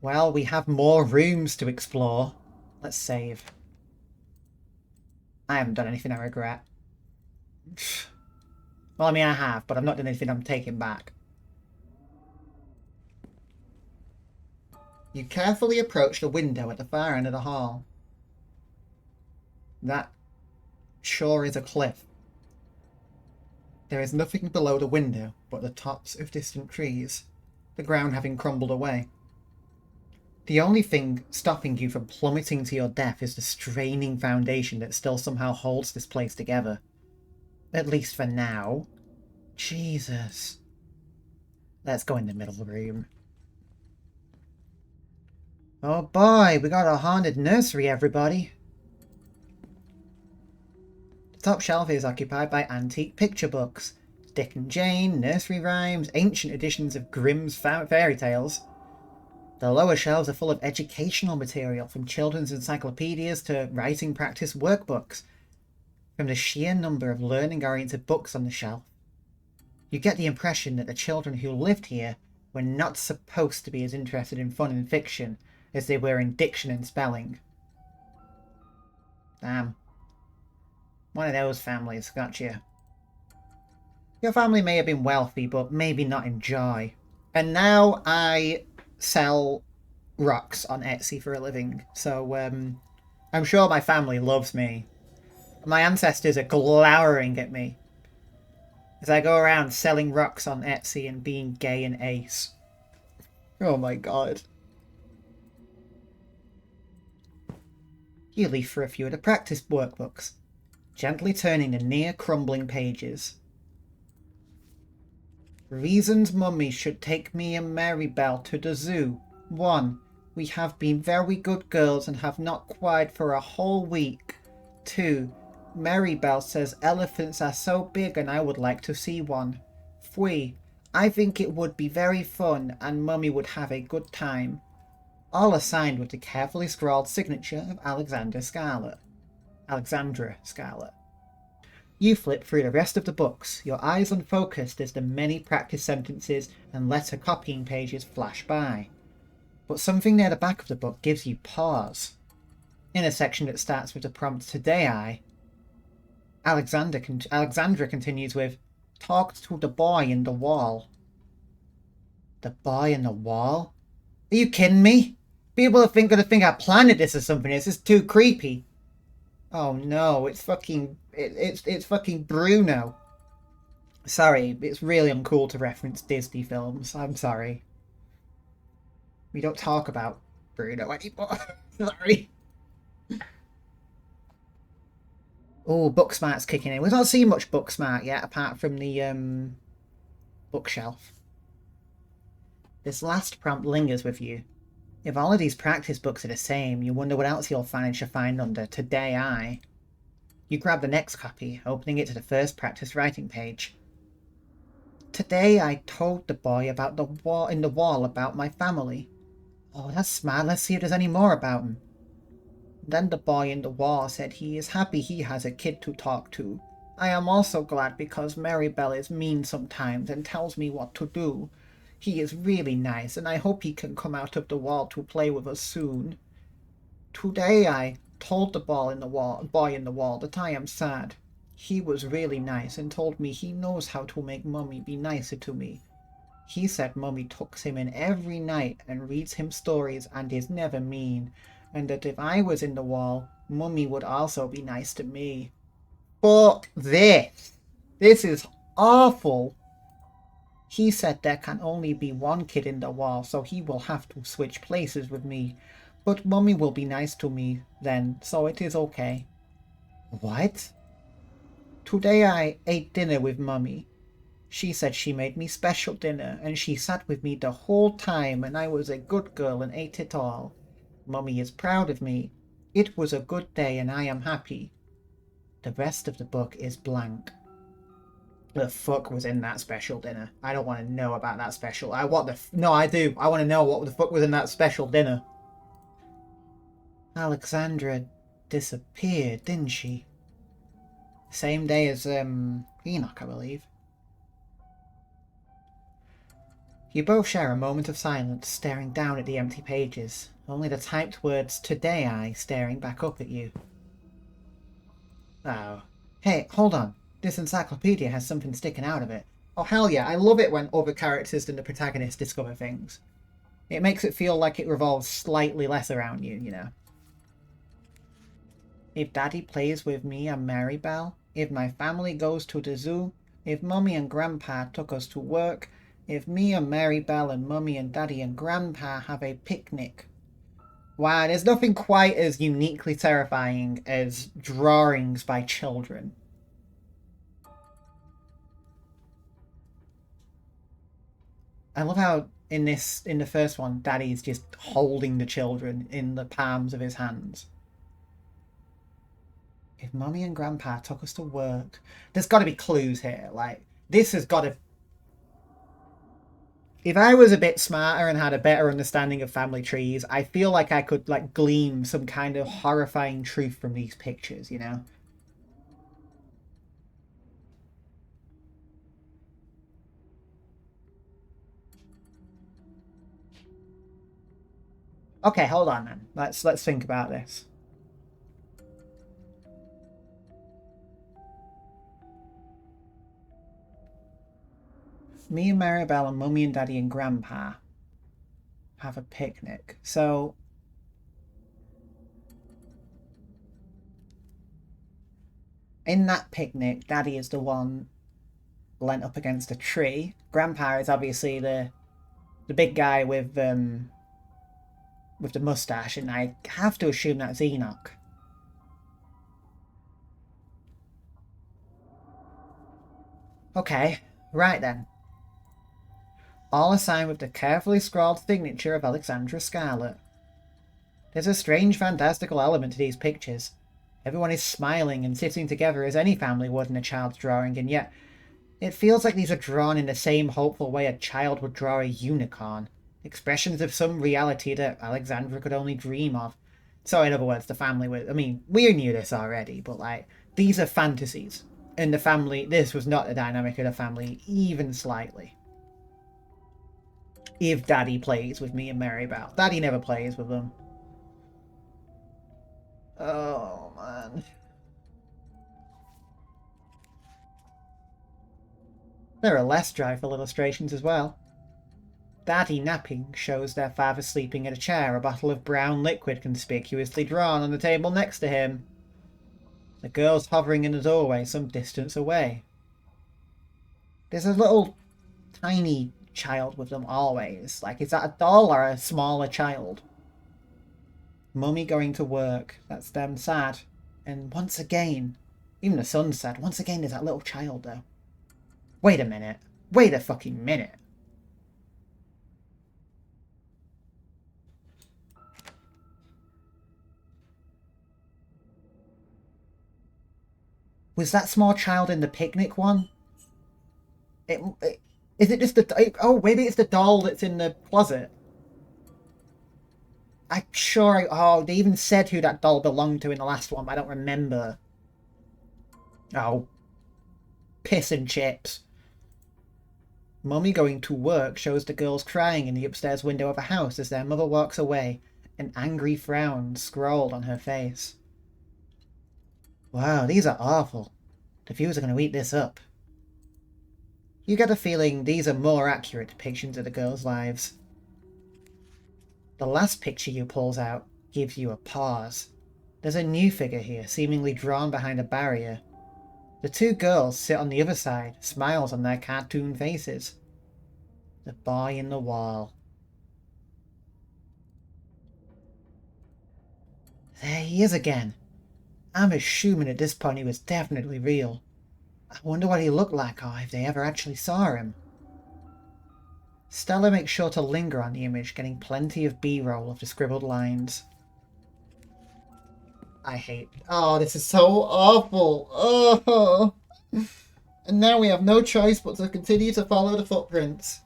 Well, we have more rooms to explore. Let's save. I haven't done anything I regret. Well, I mean, I have, but I've not done anything I'm taking back. You carefully approach the window at the far end of the hall. That sure is a cliff. There is nothing below the window but the tops of distant trees, the ground having crumbled away. The only thing stopping you from plummeting to your death is the straining foundation that still somehow holds this place together. At least for now. Jesus. Let's go in the middle room. Oh boy, we got a haunted nursery, everybody. The top shelf is occupied by antique picture books. Dick and Jane, nursery rhymes, ancient editions of Grimm's fairy tales. The lower shelves are full of educational material, from children's encyclopedias to writing practice workbooks. From the sheer number of learning-oriented books on the shelf, you get the impression that the children who lived here were not supposed to be as interested in fun and fiction as they were in diction and spelling. Damn. One of those families, got you. Your family may have been wealthy, but maybe not in joy. And now I sell rocks on Etsy for a living, so I'm sure my family loves me. My ancestors are glowering at me as I go around selling rocks on Etsy and being gay and ace. Oh my god. You leaf for a few of the practice workbooks, gently turning the near-crumbling pages. Reasons Mummy should take me and Mary Bell to the zoo. 1. We have been very good girls and have not cried for a whole week. 2. Mary Bell says elephants are so big and I would like to see one. 3. I think it would be very fun and Mummy would have a good time. All are signed with the carefully scrawled signature of Alexandra Scarlet. You flip through the rest of the books, your eyes unfocused as the many practice sentences and letter copying pages flash by. But something near the back of the book gives you pause. In a section that starts with the prompt "Today Alexandra continues with, "Talked to the boy in the wall." The boy in the wall? Are you kidding me? People are gonna think I planted this or something. This is too creepy. Oh no, it's fucking Bruno. Sorry, it's really uncool to reference Disney films. I'm sorry. We don't talk about Bruno anymore. Sorry. Oh, Booksmart's kicking in. We've not seen much Booksmart yet, apart from the bookshelf. This last prompt lingers with you. If all of these practice books are the same, you wonder what else you'll manage to find under Today. You grab the next copy, opening it to the first practice writing page. Today I told the boy about the wall in the wall about my family. Oh, that's smart. Let's see if there's any more about him. Then the boy in the wall said he is happy he has a kid to talk to. I am also glad because Mary Bell is mean sometimes and tells me what to do. He is really nice, and I hope he can come out of the wall to play with us soon. Today I told the boy in the wall that I am sad. He was really nice and told me he knows how to make Mummy be nicer to me. He said Mummy tucks him in every night and reads him stories and is never mean, and that if I was in the wall, Mummy would also be nice to me. Fuck this! This is awful! He said there can only be one kid in the wall, so he will have to switch places with me. But Mummy will be nice to me then, so it is okay. What? Today I ate dinner with Mummy. She said she made me special dinner, and she sat with me the whole time, and I was a good girl and ate it all. Mummy is proud of me. It was a good day, and I am happy. The rest of the book is blank. The fuck was in that special dinner? I don't want to know about that special. No, I do. I want to know what the fuck was in that special dinner. Alexandra disappeared, didn't she? Same day as Enoch, I believe. You both share a moment of silence, staring down at the empty pages, only the typed words "Today I" staring back up at you. Oh. Hey, hold on. This encyclopedia has something sticking out of it. Oh, hell yeah, I love it when other characters than the protagonist discover things. It makes it feel like it revolves slightly less around you, you know. If Daddy plays with me and Maribel, if my family goes to the zoo, if Mummy and Grandpa took us to work, if me and Maribel and Mummy and Daddy and Grandpa have a picnic. Wow, there's nothing quite as uniquely terrifying as drawings by children. I love how in the first one, Daddy's just holding the children in the palms of his hands. If Mummy and Grandpa took us to work, there's got to be clues here. Like, this has got to. If I was a bit smarter and had a better understanding of family trees, I feel like I could like glean some kind of horrifying truth from these pictures, you know? Okay, hold on then. Let's think about this. Me and Maribel and Mummy and Daddy and Grandpa have a picnic. So in that picnic, Daddy is the one leant up against a tree. Grandpa is obviously the big guy with the mustache, and I have to assume that's Enoch. Okay, right then. All are signed with the carefully scrawled signature of Alexandra Scarlet. There's a strange fantastical element to these pictures. Everyone is smiling and sitting together as any family would in a child's drawing, and yet it feels like these are drawn in the same hopeful way a child would draw a unicorn. Expressions of some reality that Alexandra could only dream of. So in other words, the family was... I mean, we knew this already, but like, these are fantasies. And the family... This was not the dynamic of the family, even slightly. If Daddy plays with me and Maribel. Daddy never plays with them. Oh, man. There are less joyful illustrations as well. Daddy napping shows their father sleeping in a chair, a bottle of brown liquid conspicuously drawn on the table next to him. The girl's hovering in the doorway some distance away. There's a little tiny child with them always. Like, is that a doll or a smaller child? Mummy going to work. That's them sad. And once again, even the son's sad. Once again, there's that little child though. Wait a minute. Wait a fucking minute. Was that small child in the picnic one? Is it just the... Oh, maybe it's the doll that's in the closet. I'm sure... Oh, they even said who that doll belonged to in the last one, but I don't remember. Oh. Piss and chips. Mummy going to work shows the girls crying in the upstairs window of a house as their mother walks away, an angry frown scrawled on her face. Wow, these are awful. The viewers are going to eat this up. You get a feeling these are more accurate depictions of the girls' lives. The last picture you pulls out gives you a pause. There's a new figure here, seemingly drawn behind a barrier. The two girls sit on the other side, smiles on their cartoon faces. The boy in the wall. There he is again. I'm assuming at this point he was definitely real. I wonder what he looked like or if they ever actually saw him. Stella makes sure to linger on the image, getting plenty of B-roll of the scribbled lines. I hate... Oh, this is so awful. Oh. And now we have no choice but to continue to follow the footprints.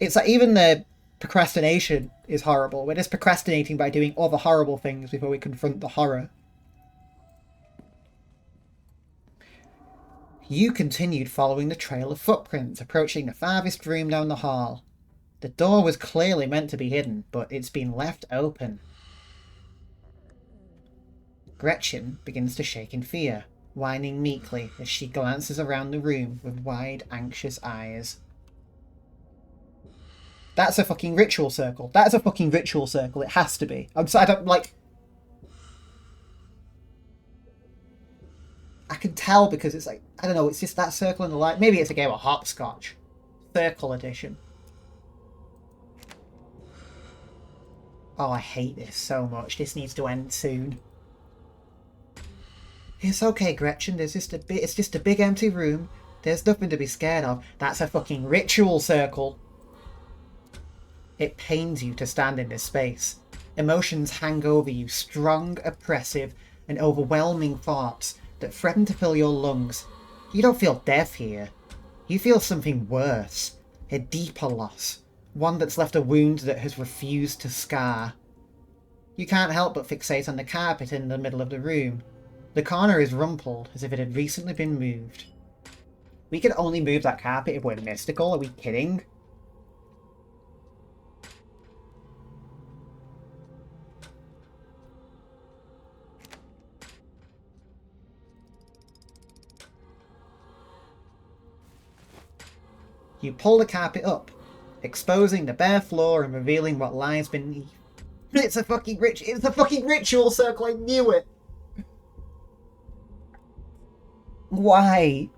It's like even the procrastination is horrible. We're just procrastinating by doing other horrible things before we confront the horror. You continued following the trail of footprints, approaching the farthest room down the hall. The door was clearly meant to be hidden, but it's been left open. Gretchen begins to shake in fear, whining meekly as she glances around the room with wide, anxious eyes. That's a fucking ritual circle. That's a fucking ritual circle. It has to be. I'm sorry, I don't, like... I can tell because it's like, I don't know, it's just that circle in the light. Maybe it's a game of hopscotch. Circle edition. Oh, I hate this so much. This needs to end soon. It's okay, Gretchen. It's just a big empty room. There's nothing to be scared of. That's a fucking ritual circle. It pains you to stand in this space. Emotions hang over you, strong, oppressive, and overwhelming thoughts that threaten to fill your lungs. You don't feel death here. You feel something worse. A deeper loss. One that's left a wound that has refused to scar. You can't help but fixate on the carpet in the middle of the room. The corner is rumpled, as if it had recently been moved. We can only move that carpet if we're mystical? Are we kidding? You pull the carpet up, exposing the bare floor and revealing what lies beneath. It's a fucking ritual circle, I knew it! Why?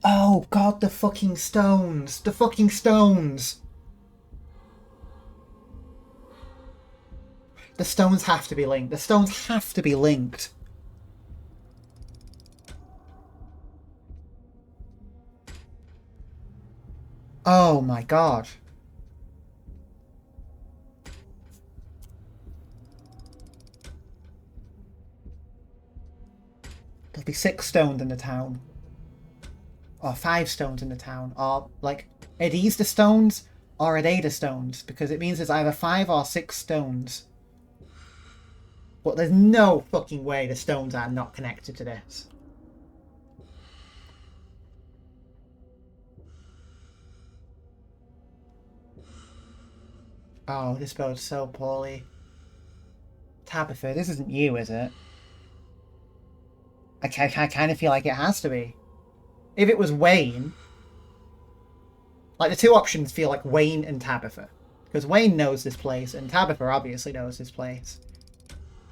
Oh god, the fucking stones! The fucking stones! The stones have to be linked. The stones have to be linked. Oh my god. There'll be 6 stones in the town. Or 5 stones in the town. Or, like, are these the stones? Or are they the stones? Because it means there's either 5 or 6 stones. But there's no fucking way the stones are not connected to this. Oh, this bodes so poorly. Tabitha, this isn't you, is it? I kind of feel like it has to be. If it was Wayne... Like, the two options feel like Wayne and Tabitha. Because Wayne knows this place, and Tabitha obviously knows this place.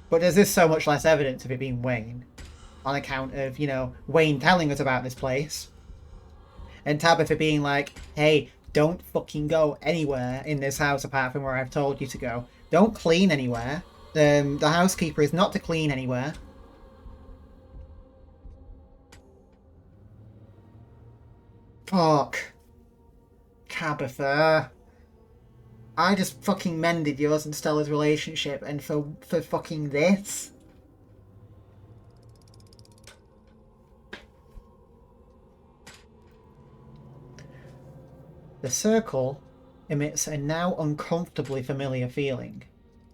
But there's this so much less evidence of it being Wayne. On account of, you know, Wayne telling us about this place. And Tabitha being like, hey, don't fucking go anywhere in this house apart from where I've told you to go. Don't clean anywhere. The housekeeper is not to clean anywhere. Fuck. Tabitha. I just fucking mended yours and Stella's relationship, and for fucking this? The circle emits a now uncomfortably familiar feeling.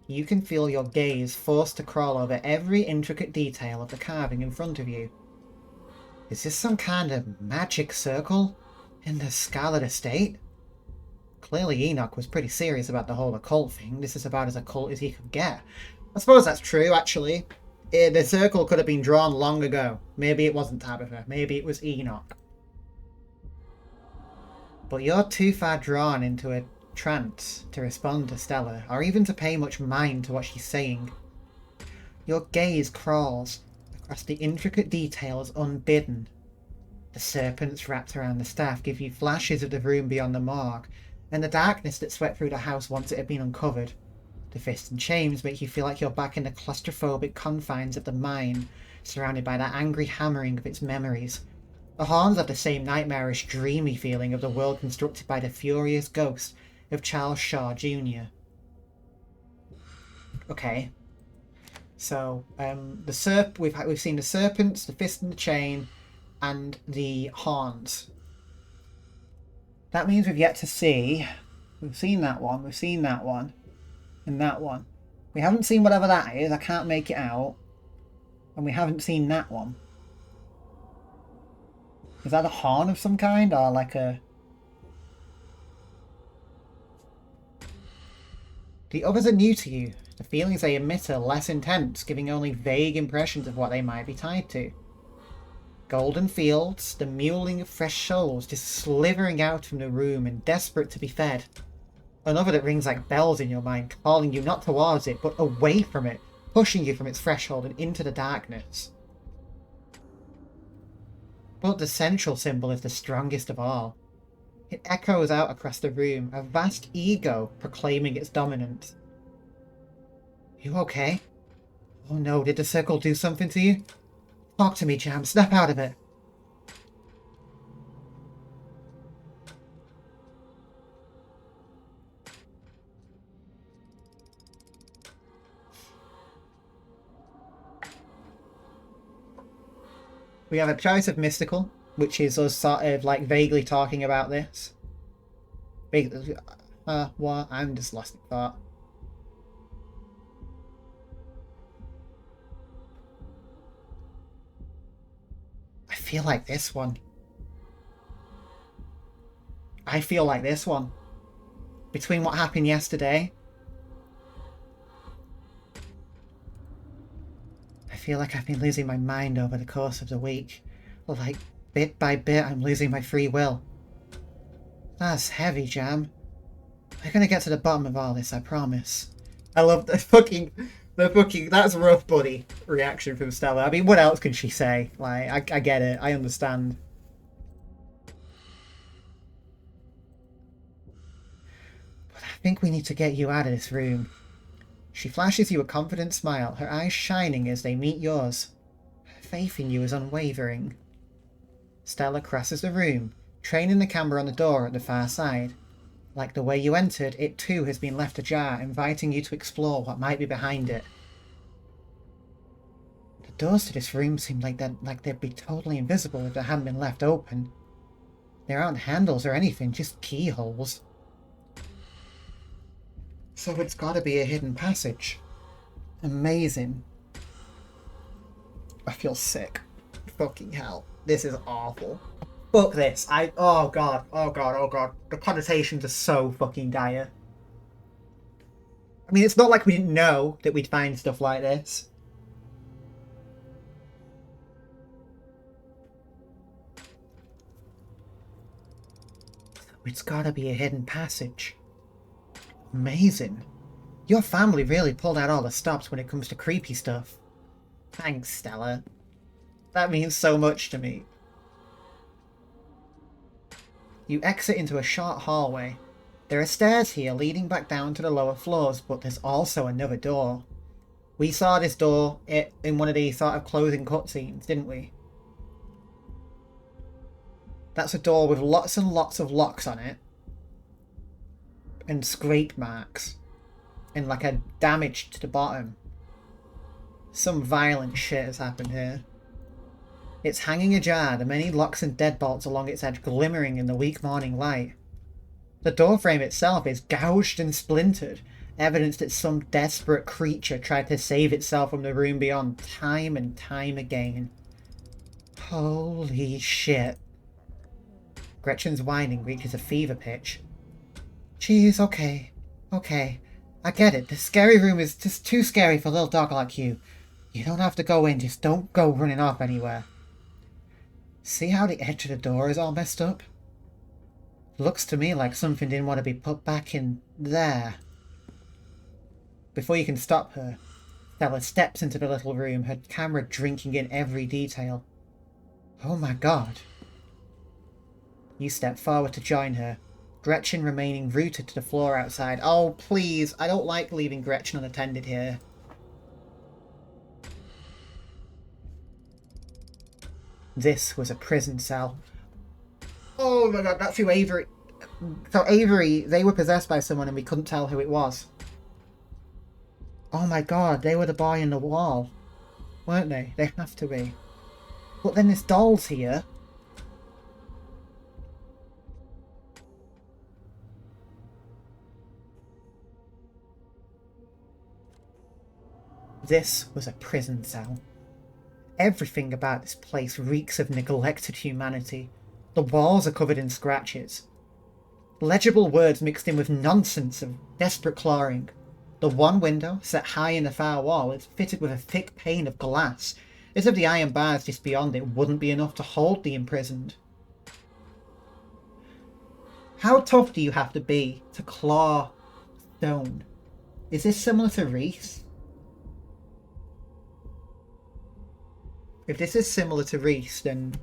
You can feel your gaze forced to crawl over every intricate detail of the carving in front of you. Is this some kind of magic circle in the Scarlet estate? Clearly Enoch was pretty serious about the whole occult thing. This is about as occult as he could get. I suppose that's true, actually. The circle could have been drawn long ago. Maybe it wasn't Tabitha. Maybe it was Enoch. But you're too far drawn into a trance to respond to Stella, or even to pay much mind to what she's saying. Your gaze crawls across the intricate details unbidden. The serpents wrapped around the staff give you flashes of the room beyond the morgue, and the darkness that swept through the house once it had been uncovered. The fists and chains make you feel like you're back in the claustrophobic confines of the mine, surrounded by that angry hammering of its memories. The horns have the same nightmarish, dreamy feeling of the world constructed by the furious ghost of Charles Shaw Jr. Okay. So, we've seen the serpents, the fist and the chain, and the horns. That means we've yet to see... We've seen that one, and that one. We haven't seen whatever that is, I can't make it out. And we haven't seen that one. Is that a horn of some kind, or like a... The others are new to you. The feelings they emit are less intense, giving only vague impressions of what they might be tied to. Golden fields, the mewling of fresh souls just slithering out from the room and desperate to be fed. Another that rings like bells in your mind, calling you not towards it, but away from it, pushing you from its threshold and into the darkness. But the central symbol is the strongest of all. It echoes out across the room, a vast ego proclaiming its dominance. You okay? Oh no, did the circle do something to you? Talk to me, Jam. Snap out of it. We have a choice of mystical, which is us sort of like vaguely talking about this. What? I'm just lost in thought. I feel like this one. I feel like this one. Between what happened yesterday, I feel like I've been losing my mind over the course of the week. Like, bit by bit, I'm losing my free will. That's heavy, Jam. We're gonna get to the bottom of all this, I promise. I love the fucking, that's rough, buddy reaction from Stella. I mean, what else can she say? Like, I get it. I understand. But I think we need to get you out of this room. She flashes you a confident smile, her eyes shining as they meet yours. Her faith in you is unwavering. Stella crosses the room, training the camera on the door at the far side. Like the way you entered, it too has been left ajar, inviting you to explore what might be behind it. The doors to this room seem like they'd be totally invisible if they hadn't been left open. There aren't handles or anything, just keyholes. So it's gotta be a hidden passage. Amazing. I feel sick. Fucking hell. This is awful. Fuck this. Oh god. The connotations are so fucking dire. I mean, it's not like we didn't know that we'd find stuff like this. It's gotta be a hidden passage. Amazing. Your family really pulled out all the stops when it comes to creepy stuff. Thanks, Stella. That means so much to me. You exit into a short hallway. There are stairs here leading back down to the lower floors, but there's also another door. We saw this door in one of these sort of closing cutscenes, didn't we? That's a door with lots and lots of locks on it. And scrape marks. And like a damage to the bottom. Some violent shit has happened here. It's hanging ajar, the many locks and deadbolts along its edge glimmering in the weak morning light. The doorframe itself is gouged and splintered, evidence that some desperate creature tried to save itself from the room beyond time and time again. Holy shit. Gretchen's whining reaches a fever pitch. Geez, okay. I get it. The scary room is just too scary for a little dog like you. You don't have to go in, just don't go running off anywhere. See how the edge of the door is all messed up? Looks to me like something didn't want to be put back in there. Before you can stop her, Stella steps into the little room, her camera drinking in every detail. Oh my god. You step forward to join her, Gretchen remaining rooted to the floor outside. Oh, please, I don't like leaving Gretchen unattended here. This was a prison cell. Oh my god, that's who Avery... So Avery, they were possessed by someone and we couldn't tell who it was. Oh my god, they were the boy in the wall. Weren't they? They have to be. But then this doll's here. This was a prison cell. Everything about this place reeks of neglected humanity. The walls are covered in scratches. Legible words mixed in with nonsense of desperate clawing. The one window, set high in the far wall, is fitted with a thick pane of glass, as if the iron bars just beyond it wouldn't be enough to hold the imprisoned. How tough do you have to be to claw stone? Is this similar to Reese? If this is similar to Reese, then...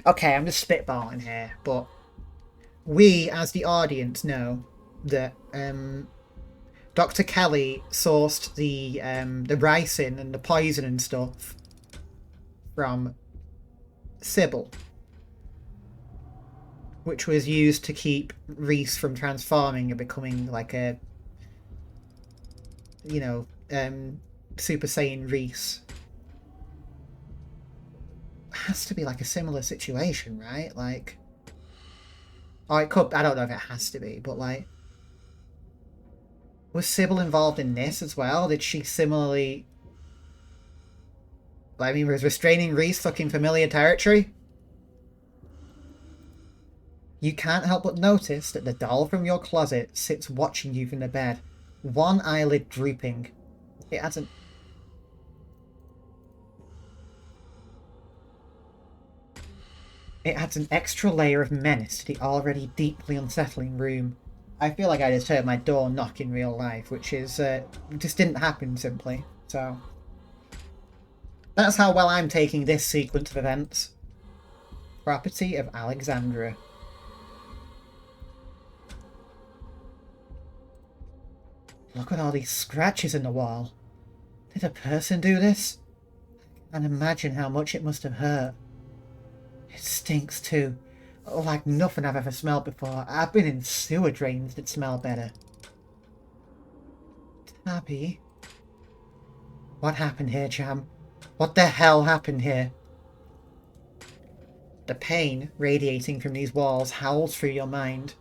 Okay, I'm just spitballing here, but we, as the audience, know that Dr. Kelly sourced the ricin and the poison and stuff from Sybil, which was used to keep Reese from transforming and becoming like a, you know, Super Saiyan Reese. Has to be like a similar situation, right? Like, oh, it could. I don't know if it has to be, but like, was Sybil involved in this as well? Did she similarly? I mean, was restraining Reese fucking familiar territory? You can't help but notice that the doll from your closet sits watching you from the bed, one eyelid drooping. It has an... It adds an extra layer of menace to the already deeply unsettling room. I feel like I just heard my door knock in real life, which is, just didn't happen simply, so... That's how well I'm taking this sequence of events. Property of Alexandra. Look at all these scratches in the wall. Did a person do this? And imagine how much it must have hurt. It stinks too. Like nothing I've ever smelled before. I've been in sewer drains that smell better. Tabby? What happened here, Jam? What the hell happened here? The pain radiating from these walls howls through your mind.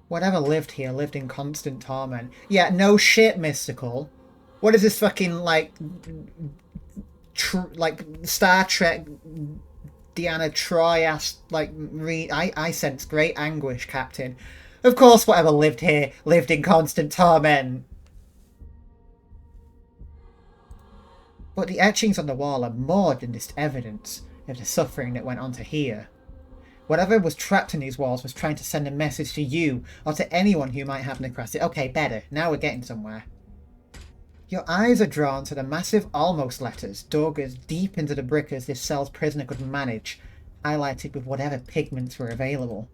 Whatever lived here lived in constant torment. Yeah, no shit, Mystical. What is this fucking, like Star Trek Deanna Troy-ass, like, I sense great anguish, Captain. Of course whatever lived here lived in constant torment. But the etchings on the wall are more than just evidence of the suffering that went on to here. Whatever was trapped in these walls was trying to send a message to you, or to anyone who might happen across it. Okay, better. Now we're getting somewhere. Your eyes are drawn to the massive almost letters dug as deep into the brick as this cell's prisoner could manage, highlighted with whatever pigments were available.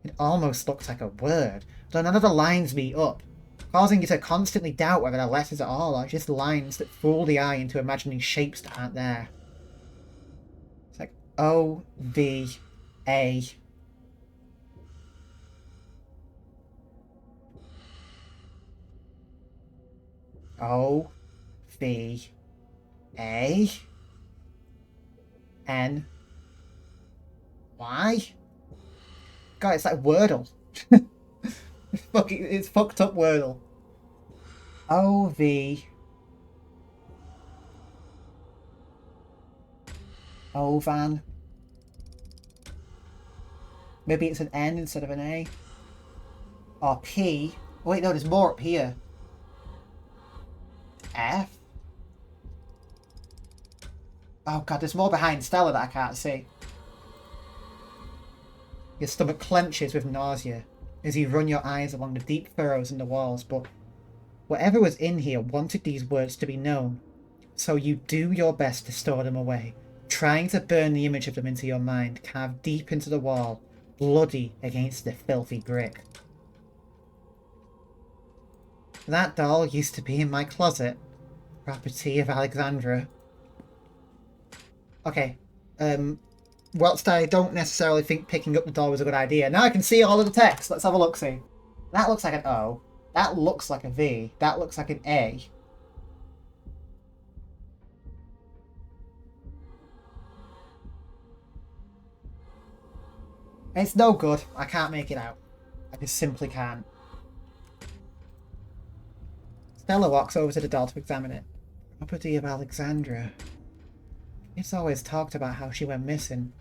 It almost looks like a word, though none of the lines meet up, causing you to constantly doubt whether the letters at all are just lines that fool the eye into imagining shapes that aren't there. It's like O-V-A. O-V-A. N-Y. God, it's like Wordle. It's fucked up Wordle. O-V. Ovan. Maybe it's an N instead of an A. Or P. Oh, wait, no, there's more up here. F. Oh god, there's more behind Stella that I can't see. Your stomach clenches with nausea as you run your eyes along the deep furrows in the walls, but whatever was in here wanted these words to be known, so you do your best to store them away, trying to burn the image of them into your mind, carved deep into the wall, bloody against the filthy brick. That doll used to be in my closet. Property of Alexandra. Okay, whilst I don't necessarily think picking up the doll was a good idea, now I can see all of the text. Let's have a look-see. That looks like an O. That looks like a V. That looks like an A. It's no good. I can't make it out. I just simply can't. Stella walks over to the doll to examine it. Property of Alexandra. It's always talked about how she went missing.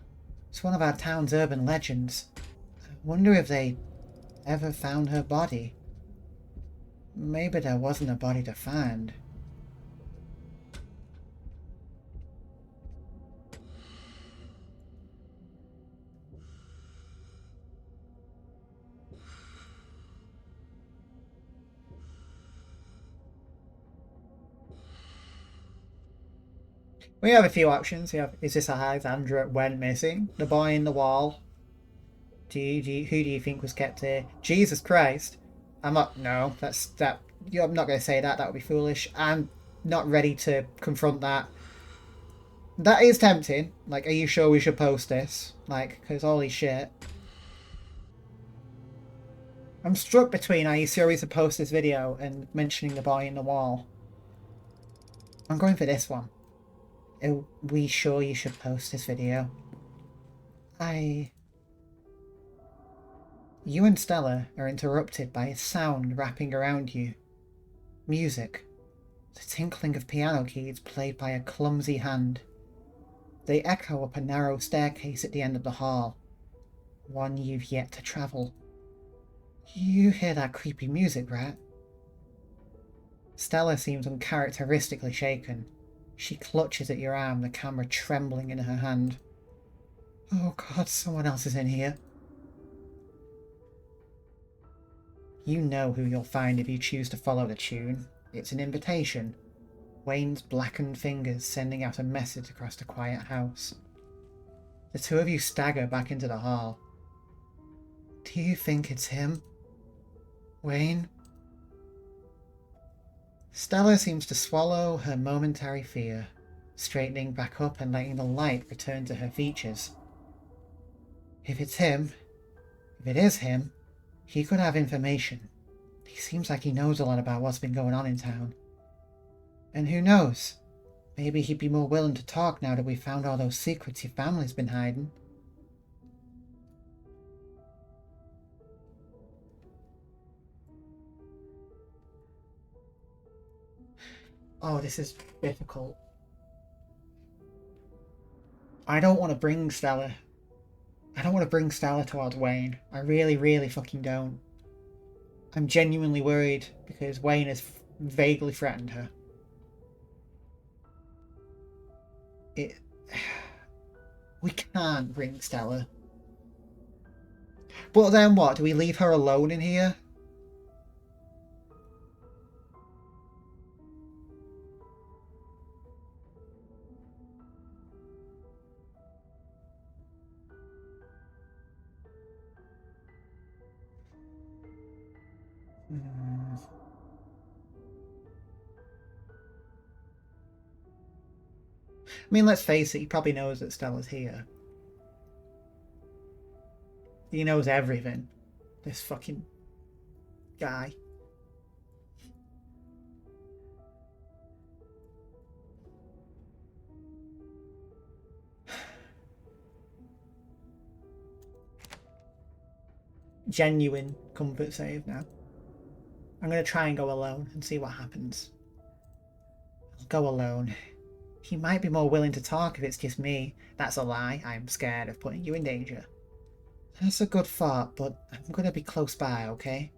It's one of our town's urban legends. I wonder if they ever found her body. Maybe there wasn't a body to find. We have a few options. We have, is this Alexandra went missing? The boy in the wall? Who do you think was kept here? Jesus Christ. I'm not, no, I'm not going to say that, that would be foolish. I'm not ready to confront that. That is tempting. Like, are you sure we should post this? Like, because holy shit. I'm struck between, are you sure we should post this video and mentioning the boy in the wall? I'm going for this one. Are we sure you should post this video? You and Stella are interrupted by a sound wrapping around you. Music. The tinkling of piano keys played by a clumsy hand. They echo up a narrow staircase at the end of the hall. One you've yet to travel. You hear that creepy music, right? Stella seems uncharacteristically shaken. She clutches at your arm, the camera trembling in her hand. Oh God, someone else is in here. You know who you'll find if you choose to follow the tune. It's an invitation. Wayne's blackened fingers sending out a message across the quiet house. The two of you stagger back into the hall. Do you think it's him? Wayne? Stella seems to swallow her momentary fear, straightening back up and letting the light return to her features. If it's him, if it is him, he could have information. He seems like he knows a lot about what's been going on in town. And who knows? Maybe he'd be more willing to talk now that we've found all those secrets your family's been hiding. Oh, this is difficult. I don't want to bring Stella. I don't want to bring Stella towards Wayne. I really, really fucking don't. I'm genuinely worried because Wayne has vaguely threatened her. We can't bring Stella. But then what? Do we leave her alone in here? I mean, let's face it, he probably knows that Stella's here. He knows everything. This fucking guy. Genuine comfort save now. I'm going to try and go alone and see what happens. I'll go alone. He might be more willing to talk if it's just me. That's a lie. I'm scared of putting you in danger. That's a good thought, but I'm going to be close by, okay?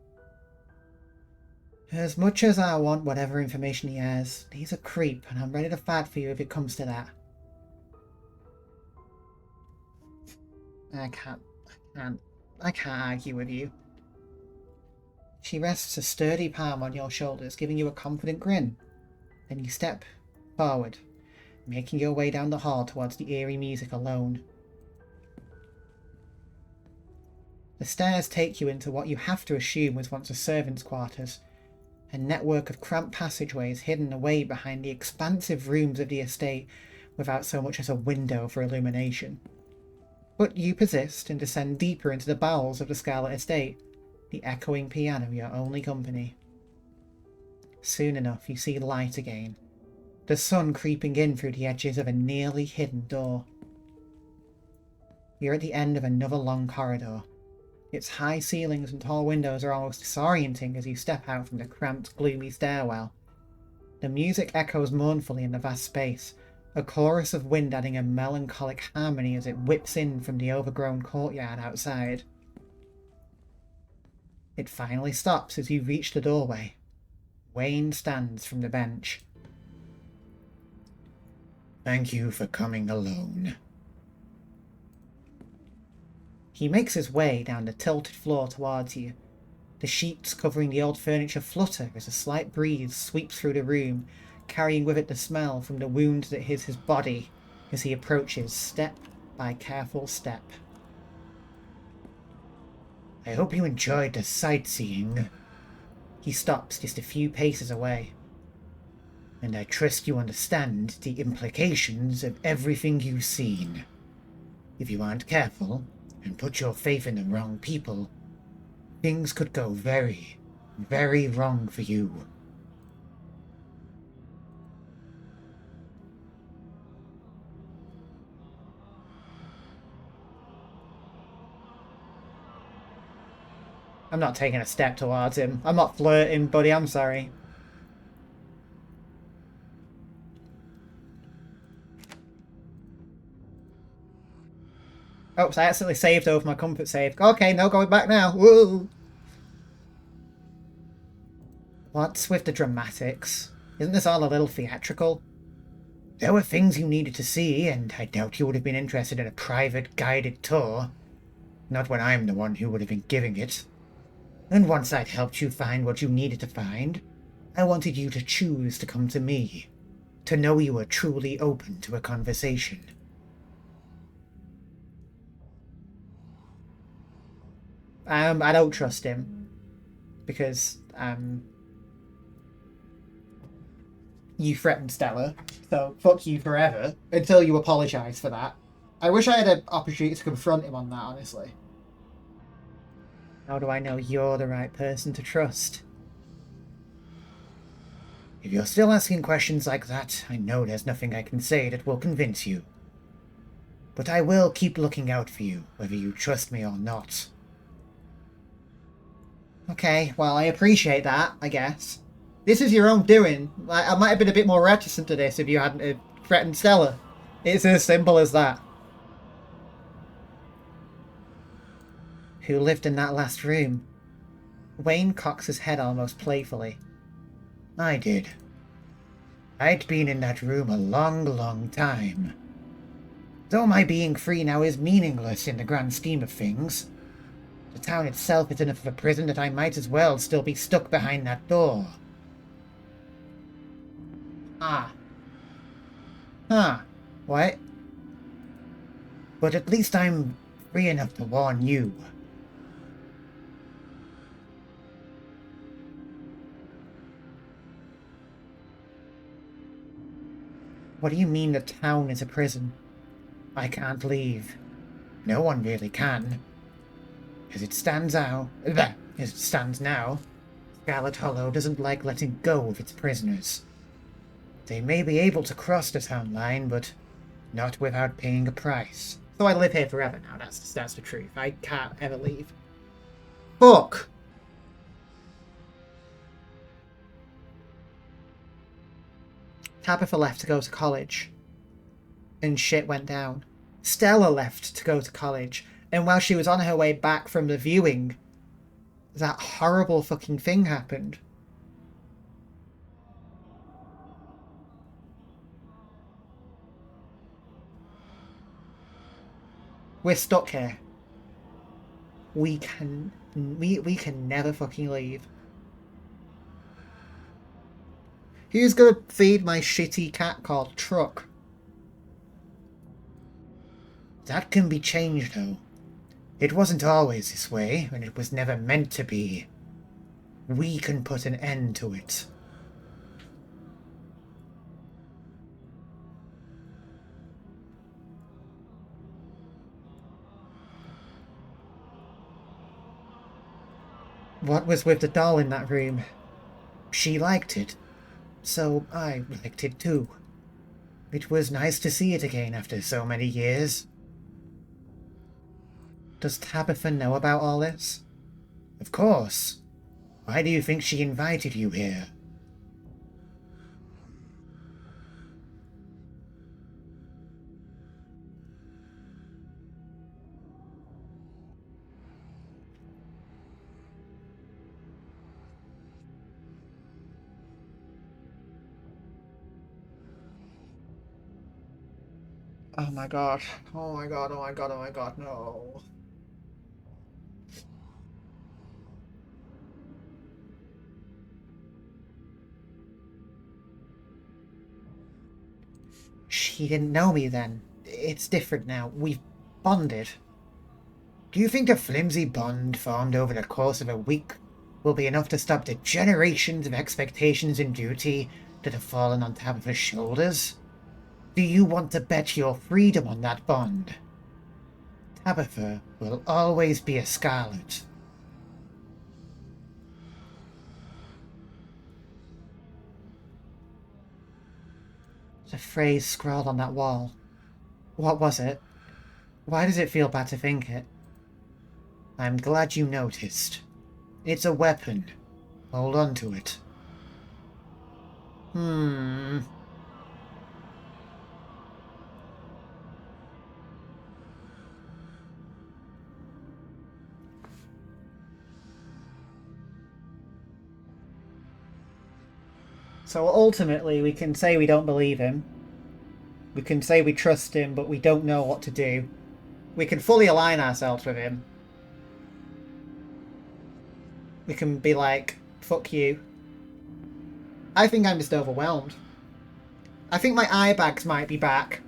As much as I want whatever information he has, he's a creep, and I'm ready to fight for you if it comes to that. I can't argue with you. She rests a sturdy palm on your shoulders, giving you a confident grin. Then you step forward, making your way down the hall towards the eerie music alone. The stairs take you into what you have to assume was once a servant's quarters, a network of cramped passageways hidden away behind the expansive rooms of the estate without so much as a window for illumination. But you persist and descend deeper into the bowels of the Scarlet estate, the echoing piano your only company. Soon enough you see light again, the sun creeping in through the edges of a nearly hidden door. You're at the end of another long corridor. Its high ceilings and tall windows are almost disorienting as you step out from the cramped, gloomy stairwell. The music echoes mournfully in the vast space, a chorus of wind adding a melancholic harmony as it whips in from the overgrown courtyard outside. It finally stops as you reach the doorway. Wayne stands from the bench. Thank you for coming alone. He makes his way down the tilted floor towards you. The sheets covering the old furniture flutter as a slight breeze sweeps through the room, carrying with it the smell from the wound that is his body as he approaches step by careful step. I hope you enjoyed the sightseeing. He stops just a few paces away. And I trust you understand the implications of everything you've seen. If you aren't careful and put your faith in the wrong people, things could go very, very wrong for you. I'm not taking a step towards him. I'm not flirting, buddy, I'm sorry. Oops, I accidentally saved over my comfort save. Okay, no going back now. Whoa! What's with the dramatics? Isn't this all a little theatrical? There were things you needed to see, and I doubt you would have been interested in a private guided tour. Not when I'm the one who would have been giving it. And once I'd helped you find what you needed to find, I wanted you to choose to come to me, to know you were truly open to a conversation. I don't trust him. Because, you threatened Stella, so fuck you forever, until you apologise for that. I wish I had an opportunity to confront him on that, honestly. How do I know you're the right person to trust? If you're still asking questions like that, I know there's nothing I can say that will convince you. But I will keep looking out for you, whether you trust me or not. Okay, well, I appreciate that, I guess. This is your own doing. I might have been a bit more reticent to this if you hadn't threatened Stella. It's as simple as that. Who lived in that last room? Wayne cocks his head almost playfully. I did. I'd been in that room a long, long time. Though my being free now is meaningless in the grand scheme of things. The town itself is enough of a prison that I might as well still be stuck behind that door. Ah. Huh. What? But at least I'm free enough to warn you. What do you mean the town is a prison? I can't leave. No one really can. As it stands now, Scarlet Hollow doesn't like letting go of its prisoners. They may be able to cross the town line, but not without paying a price. So I live here forever now, that's the truth. I can't ever leave. Fuck! Tabitha left to go to college. And shit went down. Stella left to go to college. And while she was on her way back from the viewing, that horrible fucking thing happened. We're stuck here. We can never fucking leave. Who's gonna feed my shitty cat called Truck? That can be changed, though. It wasn't always this way, and it was never meant to be. We can put an end to it. What was with the doll in that room? She liked it, so I liked it too. It was nice to see it again after so many years. Does Tabitha know about all this? Of course. Why do you think she invited you here? Oh my god. Oh my god, oh my god, oh my god, no. She didn't know me then. It's different now. We've bonded. Do you think a flimsy bond formed over the course of a week will be enough to stop the generations of expectations and duty that have fallen on Tabitha's shoulders? Do you want to bet your freedom on that bond? Tabitha will always be a Scarlet. There's a phrase scrawled on that wall. What was it? Why does it feel bad to think it? I'm glad you noticed. It's a weapon. Hold on to it. So ultimately, we can say we don't believe him. We can say we trust him, but we don't know what to do. We can fully align ourselves with him. We can be like, fuck you. I think I'm just overwhelmed. I think my eye bags might be back.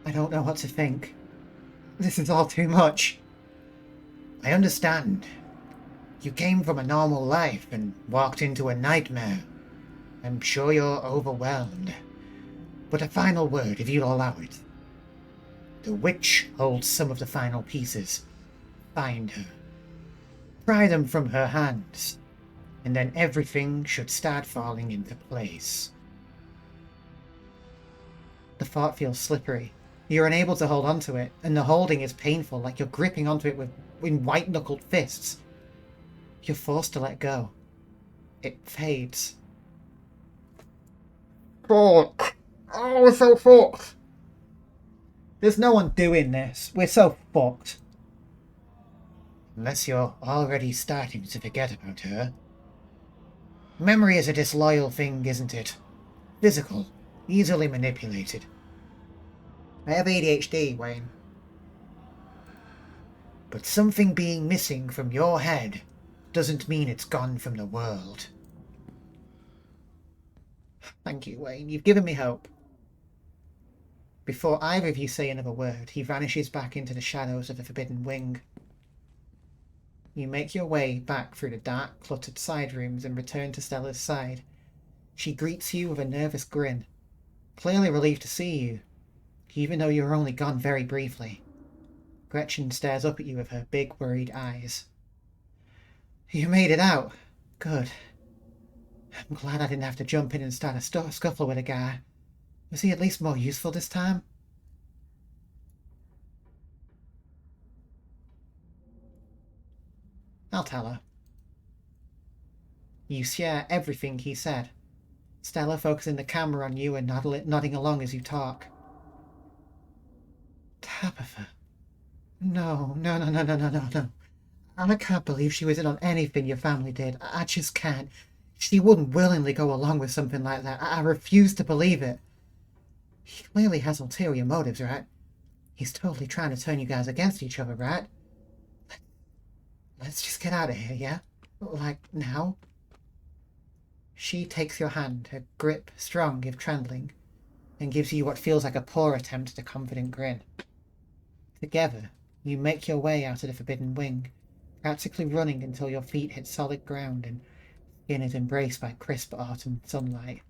I don't know what to think. This is all too much. I understand. You came from a normal life and walked into a nightmare. I'm sure you're overwhelmed. But a final word, if you'll allow it. The witch holds some of the final pieces. Find her. Pry them from her hands. And then everything should start falling into place. The fort feels slippery. You're unable to hold onto it, and the holding is painful, like you're gripping onto it in white-knuckled fists. You're forced to let go. It fades. Fuck! Oh, we're so fucked! There's no one doing this. We're so fucked. Unless you're already starting to forget about her. Memory is a disloyal thing, isn't it? Physical, easily manipulated. I have ADHD, Wayne. But something being missing from your head doesn't mean it's gone from the world. Thank you, Wayne. You've given me hope. Before either of you say another word, he vanishes back into the shadows of the Forbidden Wing. You make your way back through the dark, cluttered side rooms and return to Stella's side. She greets you with a nervous grin, clearly relieved to see you, even though you were only gone very briefly. Gretchen stares up at you with her big, worried eyes. You made it out. Good. I'm glad I didn't have to jump in and start a scuffle with a guy. Was he at least more useful this time? I'll tell her. You share everything he said. Stella focusing the camera on you and nodding along as you talk. Tabitha. No. I can't believe she was in on anything your family did. I just can't. She wouldn't willingly go along with something like that. I refuse to believe it. He clearly has ulterior motives, right? He's totally trying to turn you guys against each other, right? Let's just get out of here, yeah? Like, now? She takes your hand, her grip strong if trembling, and gives you what feels like a poor attempt at a confident grin. Together, you make your way out of the Forbidden Wing, practically running until your feet hit solid ground and skin is embraced by crisp autumn sunlight.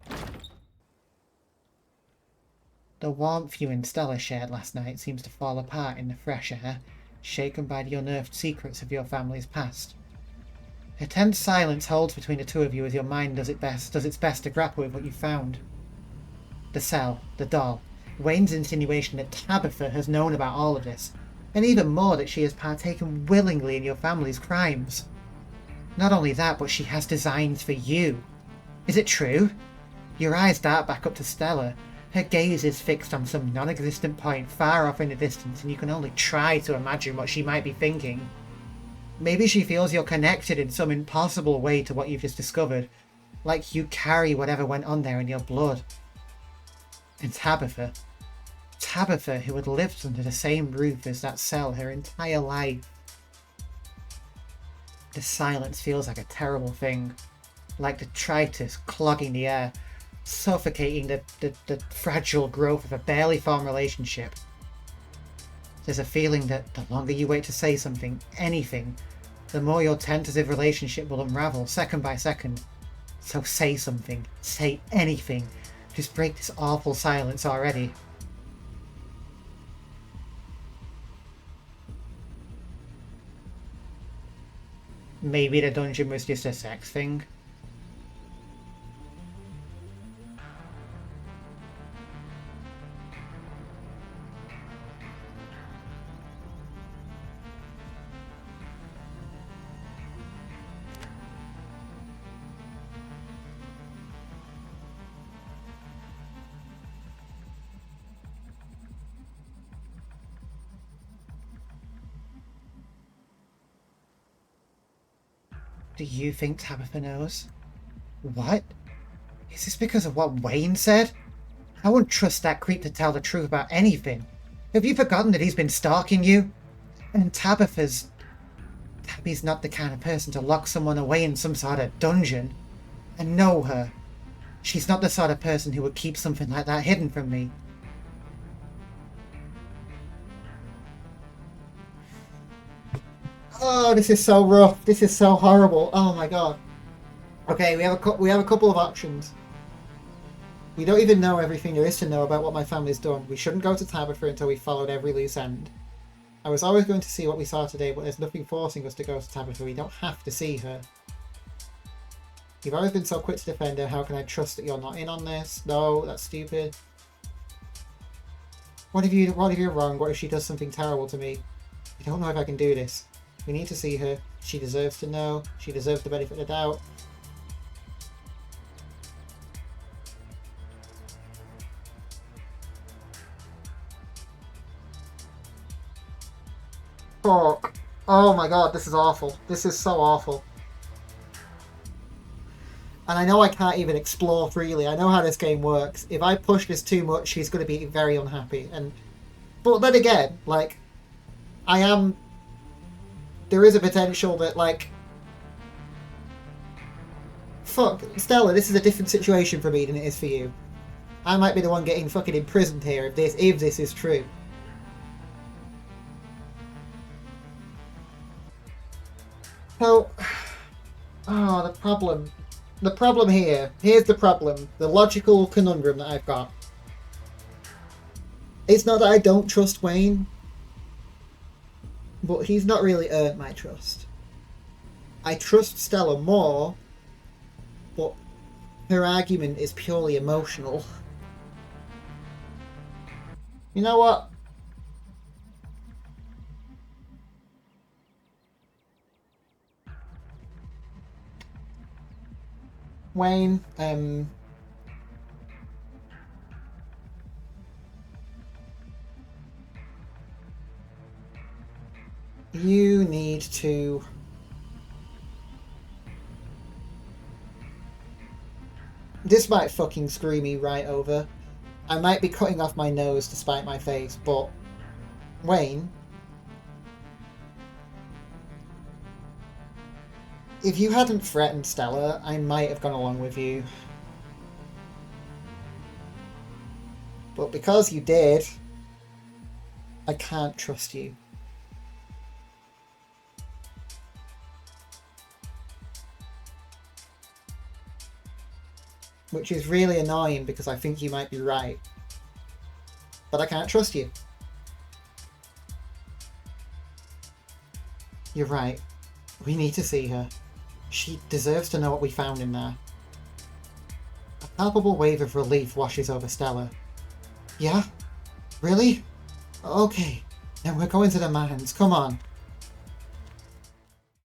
The warmth you and Stella shared last night seems to fall apart in the fresh air, shaken by the unearthed secrets of your family's past. A tense silence holds between the two of you as your mind does its best to grapple with what you found. the cell, the doll, Wayne's insinuation that Tabitha has known about all of this, and even more that she has partaken willingly in your family's crimes. Not only that, but she has designs for you. Is it true? Your eyes dart back up to Stella. Her gaze is fixed on some non-existent point far off in the distance, and you can only try to imagine what she might be thinking. Maybe she feels you're connected in some impossible way to what you've just discovered, like you carry whatever went on there in your blood. And Tabitha, who had lived under the same roof as that cell her entire life. The silence feels like a terrible thing, like detritus clogging the air, suffocating the fragile growth of a barely formed relationship. There's a feeling that the longer you wait to say something, anything, the more your tentative relationship will unravel second by second. So say something, say anything, just break this awful silence already. Maybe the dungeon was just a sex thing. Do you think Tabitha knows? What? Is this because of what Wayne said? I wouldn't trust that creep to tell the truth about anything. Have you forgotten that he's been stalking you? And Tabby's not the kind of person to lock someone away in some sort of dungeon. I know her. She's not the sort of person who would keep something like that hidden from me. Oh, this is so rough. This is so horrible. Oh my god. Okay, we have a couple of options. We don't even know everything there is to know about what my family's done. We shouldn't go to Tabitha until we followed every loose end. I was always going to see what we saw today, but there's nothing forcing us to go to Tabitha. We don't have to see her. You've always been so quick to defend her. How can I trust that you're not in on this? No, that's stupid. What if you're wrong? What if she does something terrible to me? I don't know if I can do this. We need to see her. She deserves to know. She deserves the benefit of the doubt. Fuck. Oh my god, this is awful. This is so awful. And I know I can't even explore freely. I know how this game works. If I push this too much, she's going to be very unhappy. But then again, like, there is a potential that, like, fuck, Stella, this is a different situation for me than it is for you. I might be the one getting fucking imprisoned here if this is true. So, the problem here's the problem, the logical conundrum that I've got. It's not that I don't trust Wayne, but he's not really earned my trust. I trust Stella more, but her argument is purely emotional. You know what? Wayne, you need to this might fucking screw me right over. I might be cutting off my nose to spite my face, but Wayne, if you hadn't threatened Stella, I might have gone along with you. But because you did, I can't trust you. Which is really annoying because I think you might be right. But I can't trust you. You're right. We need to see her. She deserves to know what we found in there. I palpable wave of relief washes over Stella. Yeah? Really? Okay, then we're going to the mines. Come on.